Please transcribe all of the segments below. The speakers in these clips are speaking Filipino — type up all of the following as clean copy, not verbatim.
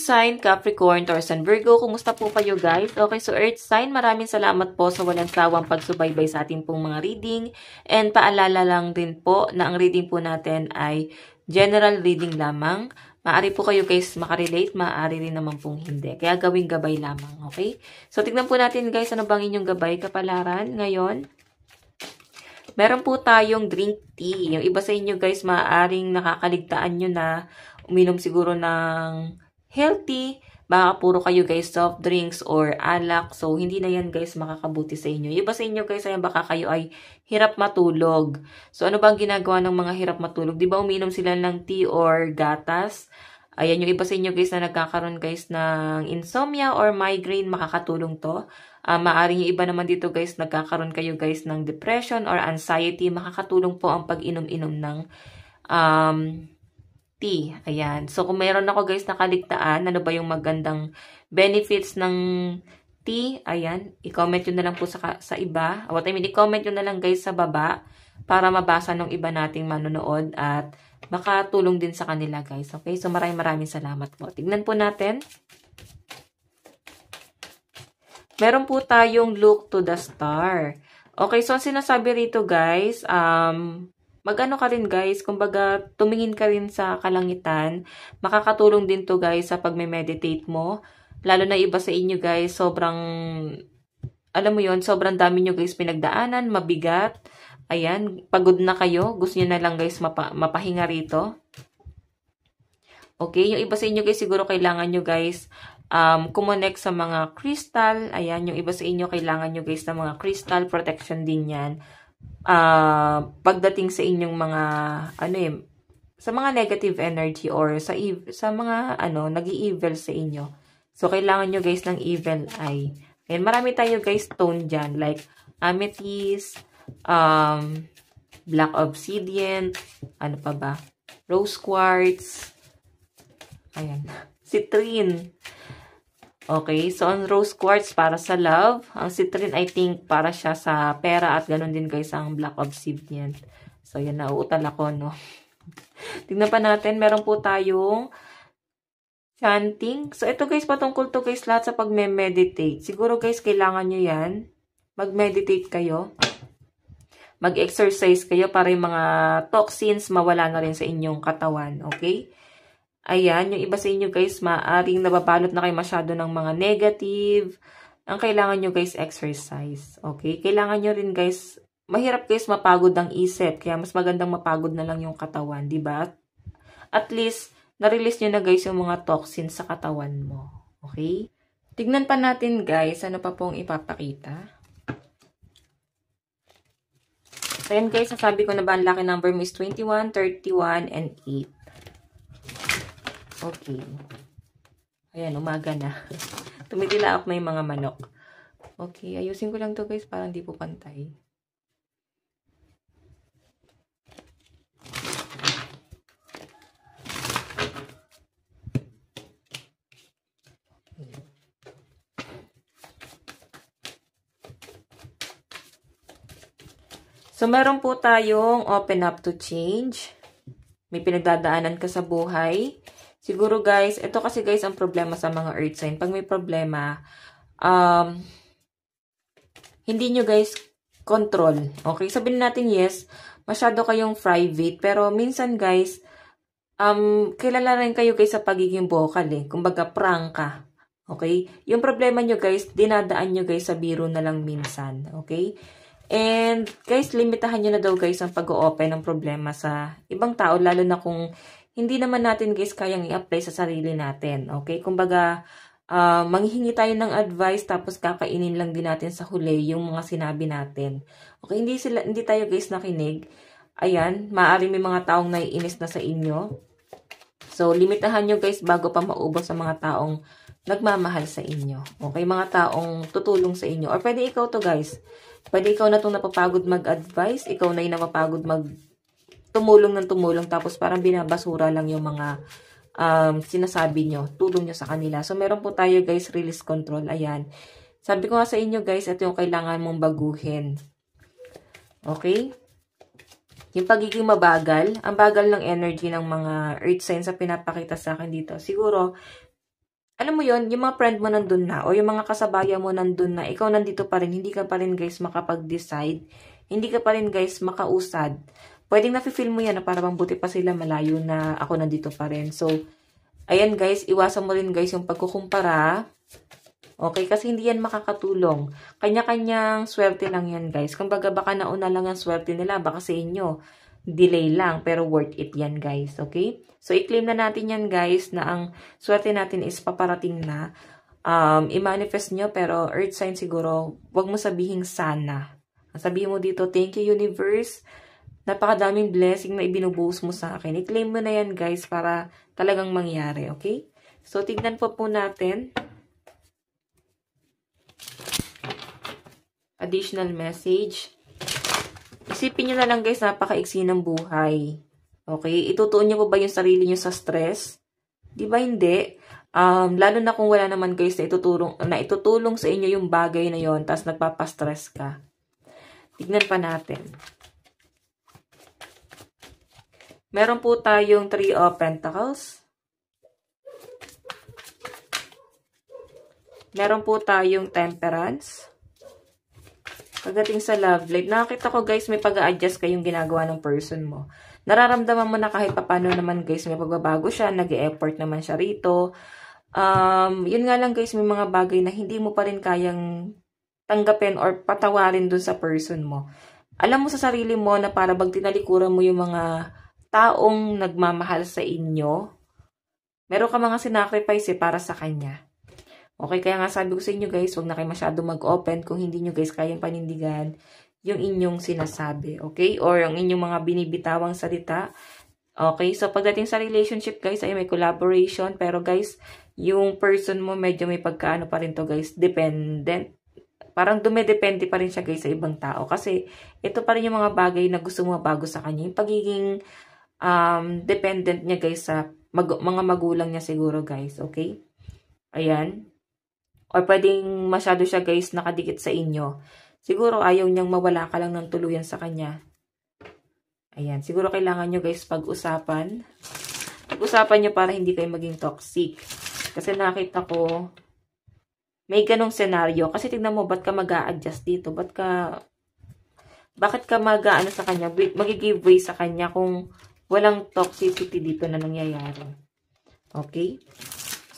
sign, Capricorn, Taurus, and Virgo. Kumusta po kayo guys? Okay, so Earth sign, maraming salamat po sa walang sawang pagsubaybay sa ating pong mga reading. And paalala lang din po na ang reading po natin ay general reading lamang. Maaari po kayo guys makarelate, maaari rin naman pong hindi. Kaya gawing gabay lamang, okay? So tignan po natin guys, ano bang inyong gabay kapalaran ngayon? Meron po tayong drink tea. Yung iba sa inyo guys, maaaring nakakaligtaan nyo na uminom siguro ng healthy. Baka puro kayo guys soft drinks or alak. So, hindi na yan guys makakabuti sa inyo. Yung iba sa inyo guys, ayan, baka kayo ay hirap matulog. So, ano bang ginagawa ng mga hirap matulog? Di ba uminom sila ng tea or gatas? Ayan, yung iba sa inyo guys na nagkakaroon guys ng insomnia or migraine, makakatulong to. Maaring yung iba naman dito guys, nagkakaroon kayo guys ng depression or anxiety, makakatulong po ang pag-inom-inom ng tea. Ayan. So, kung mayroon ako guys nakaligtaan, ano ba yung magandang benefits ng tea? Ayan. I-comment nyo na lang po sa iba. What I mean, i-comment nyo na lang guys sa baba para mabasa ng iba nating manonood at makatulong din sa kanila guys. Okay? So, maraming salamat po. Tignan po natin. Meron po tayong look to the star. Okay, so ang sinasabi rito guys, mag-ano ka rin guys, kumbaga tumingin ka rin sa kalangitan. Makakatulong din to guys sa pagme-meditate mo. Lalo na iba sa inyo guys, sobrang, alam mo yon, sobrang dami nyo guys pinagdaanan, mabigat. Ayan, pagod na kayo, gusto nyo na lang guys mapahinga rito. Okay, yung iba sa inyo guys, siguro kailangan nyo guys kumonect sa mga crystal. Ayan, yung iba sa inyo kailangan nyo guys ng mga crystal protection din yan. Pagdating sa inyong mga sa mga negative energy or sa mga nag-i-evil sa inyo. So kailangan nyo guys ng evil eye. And marami tayo guys stone diyan like amethyst, black obsidian, ano pa ba? Rose quartz. Ayan, citrine. Okay, so ang rose quartz para sa love. Ang citrine, I think, para siya sa pera at ganun din guys ang black obsidian. So, yan, nauutal ako, no? Tingnan pa natin, meron po tayong chanting. So, ito guys, patungkol to guys lahat sa pagme-meditate. Siguro guys, kailangan nyo yan. Mag-meditate kayo. Mag-exercise kayo para yung mga toxins mawala na rin sa inyong katawan. Okay? Ayan, yung iba sa inyo guys, maaring nababalot na kayo masyado ng mga negative. Ang kailangan nyo guys, exercise. Okay? Kailangan nyo rin guys, mahirap guys mapagod ang isip. Kaya mas magandang mapagod na lang yung katawan, di ba? At least, na-release nyo na guys yung mga toxins sa katawan mo. Okay? Tignan pa natin guys, ano pa pong ipapakita. So, ayan guys, sasabi ko na ba ang lucky number mo is 21, 31, and 8. Okay. Ayan, umaga na. Tumitilaok na yung mga manok. Okay, ayusin ko lang to guys para hindi po pantay. So, meron po tayong open up to change. May pinagdadaanan ka sa buhay. Siguro guys, ito kasi guys ang problema sa mga earth sign. Pag may problema, hindi nyo guys control. Okay? Sabihin natin yes, masyado kayong private. Pero minsan guys, kilala rin kayo guys sa pagiging vocal eh. Kumbaga prank ka. Okay? Yung problema nyo guys, dinadaan nyo guys sa biro na lang minsan. Okay? And guys, limitahan nyo na daw guys ang pag-o-open ng problema sa ibang tao. Lalo na kung hindi naman natin guys kayang i-apply sa sarili natin. Okay? Kumbaga, manghihingi tayo ng advice tapos kakainin lang din natin sa huli yung mga sinabi natin. Okay? Hindi tayo guys nakinig. Ayan, maaari may mga taong naiinis na sa inyo. So, limitahan nyo guys bago pa maubos sa mga taong nagmamahal sa inyo. Okay? Mga taong tutulong sa inyo. Or pwede ikaw to guys. Pwede ikaw na itong napapagod mag-advise. Ikaw na yung napapagod tumulong ng tumulong tapos parang binabasura lang yung mga sinasabi nyo, tulong nyo sa kanila. So, meron po tayo guys, release control. Ayan. Sabi ko nga sa inyo guys, ito yung kailangan mong baguhin. Okay? Yung pagiging mabagal, ang bagal ng energy ng mga earth signs sa pinapakita sa akin dito. Siguro, alam mo yon, yung mga friend mo nandun na, o yung mga kasabayan mo nandun na, ikaw nandito pa rin, hindi ka pa rin guys makapag-decide, hindi ka pa rin guys makausad. Pwedeng nafe-feel mo yan na parang buti pa sila malayo na ako nandito pa rin. So, ayan guys, iwasan mo rin guys yung pagkukumpara. Okay, kasi hindi yan makakatulong. Kanya-kanyang swerte lang yan guys. Kumbaga baka nauna lang ang swerte nila, baka sa inyo delay lang, pero worth it yan guys, okay? So, i-claim na natin yan guys, na ang swerte natin is paparating na. I-manifest nyo, pero earth sign siguro, wag mo sabihin sana. Sabihin mo dito, thank you universe, napakadaming blessing na ibinubuhos mo sa akin. I-claim mo na yan guys, para talagang mangyari, okay? So, tignan po natin. Additional message. Isipin nyo na lang guys, napakaiksi ng buhay. Okay? Itutuon nyo po ba yung sarili nyo sa stress? Di ba hindi? Lalo na kung wala naman guys na itutulong sa inyo yung bagay na yon, tapos nagpapastress ka. Tignan pa natin. Meron po tayong 3 of Pentacles. Meron po tayong Temperance. Pagdating sa love life, nakakita ko guys, may pag-a-adjust kayong ginagawa ng person mo. Nararamdaman mo na kahit papano naman guys, may pagbabago siya, nag-e-effort naman siya rito. Yun nga lang guys, may mga bagay na hindi mo pa rin kayang tanggapin or patawarin dun sa person mo. Alam mo sa sarili mo na para bang tinalikuran mo yung mga taong nagmamahal sa inyo, meron ka mga sinacrifice para sa kanya. Okay, kaya nga sabi ko sa inyo guys, huwag na kayo masyado mag-open kung hindi nyo guys kayang panindigan yung inyong sinasabi, okay? Or yung inyong mga binibitawang salita. Okay, so pagdating sa relationship guys, ay may collaboration, pero guys, yung person mo medyo may pagkaano pa rin to guys, dependent. Parang dumedepende pa rin siya guys sa ibang tao. Kasi ito pa rin yung mga bagay na gusto mo bago sa kanya. Yung pagiging dependent niya guys sa mga magulang niya siguro guys, okay? Ayan. Or pwedeng masyado siya guys nakadikit sa inyo. Siguro ayaw niyang mawala ka lang ng tuluyan sa kanya. Ayan. Siguro kailangan nyo guys pag-usapan. Pag-usapan nyo para hindi kayo maging toxic. Kasi nakita ko may ganong senaryo. Kasi tignan mo, ba't ka mag-a-adjust dito? Bakit ka mag-a-ano sa kanya? Mag-give way sa kanya kung walang toxicity dito na nangyayari. Okay?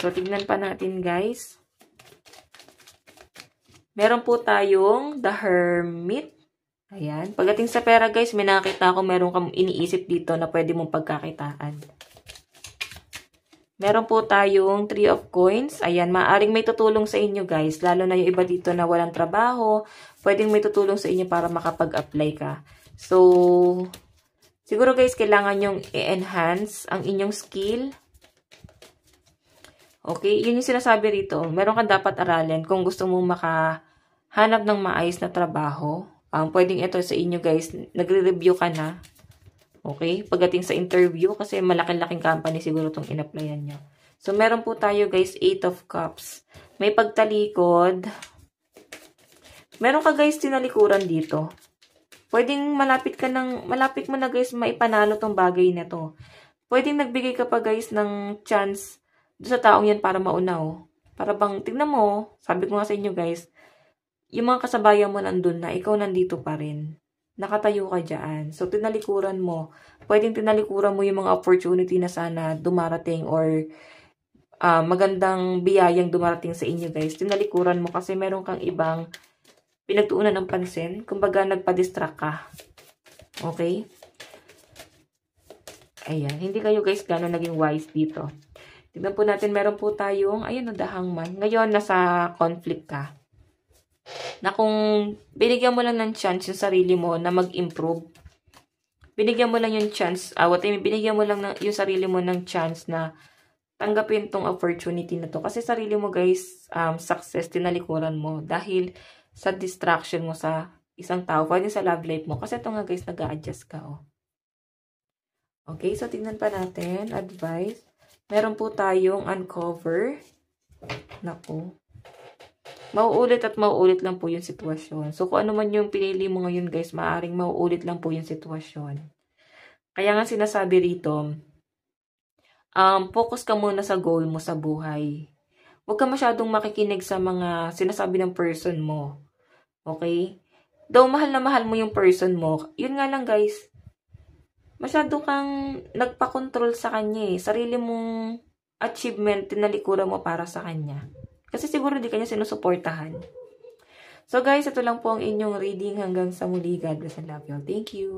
So, tignan pa natin guys. Meron po tayong The Hermit. Ayan. Pagdating sa pera guys, may nakita ako meron kang iniisip dito na pwede mong pagkakitaan. Meron po tayong 3 of Coins. Ayan, maaring may tutulong sa inyo guys. Lalo na yung iba dito na walang trabaho. Pwedeng may tutulong sa inyo para makapag-apply ka. So, siguro guys, kailangan nyong i-enhance ang inyong skill. Okay, yun yung sinasabi rito. Meron kang dapat aralin kung gusto mong makahanap ng maayos na trabaho. Pwedeng ito sa inyo guys, nagre-review ka na. Okay, pagdating sa interview, kasi malaking-laking company siguro itong in-applyan nyo. So, meron po tayo guys, 8 of Cups. May pagtalikod. Meron ka guys, tinalikuran dito. Pwedeng malapit mo na guys, maipanalo tong bagay na to. Pwedeng nagbigay ka pa guys ng chance doon sa taong yan para maunaw. Para bang, tignan mo, sabi ko nga sa inyo guys, yung mga kasabayan mo nandun na, ikaw nandito pa rin. Nakatayo ka dyan. So, tinalikuran mo. Pwedeng tinalikuran mo yung mga opportunity na sana dumarating or magandang biyayang dumarating sa inyo guys. Tinalikuran mo kasi meron kang ibang pinagtuunan ng pansin. Kumbaga, nagpa-distract ka. Okay? Ayan. Hindi kayo guys gano'n naging wise dito. Tignan po natin, meron po tayong, ayun, The Hangman. Ngayon, nasa conflict ka. Na kung binigyan mo lang ng chance yung sarili mo na mag-improve, binigyan mo lang yung chance, binigyan mo lang yung sarili mo ng chance na tanggapin tong opportunity na to. Kasi sarili mo guys, success, tinalikuran mo. Dahil sa distraction mo sa isang tao, pwede sa love life mo. Kasi ito nga guys, nag-a-adjust ka, oh. Okay, so tingnan pa natin, advice. Meron po tayong uncover. Naku. Mauulit at mauulit lang po yung sitwasyon. So, kung ano man yung pinili mo ngayon, guys, maaaring mauulit lang po yung sitwasyon. Kaya nga sinasabi rito, focus ka muna sa goal mo sa buhay. Huwag ka masyadong makikinig sa mga sinasabi ng person mo. Okay? Though mahal na mahal mo yung person mo, yun nga lang guys, masyado kang nagpa-control sa kanya eh. Sarili mong achievement, tinalikuran mo para sa kanya. Kasi siguro di kanya sinusuportahan. So guys, ito lang po ang inyong reading hanggang sa muli. God bless and love you all. Thank you.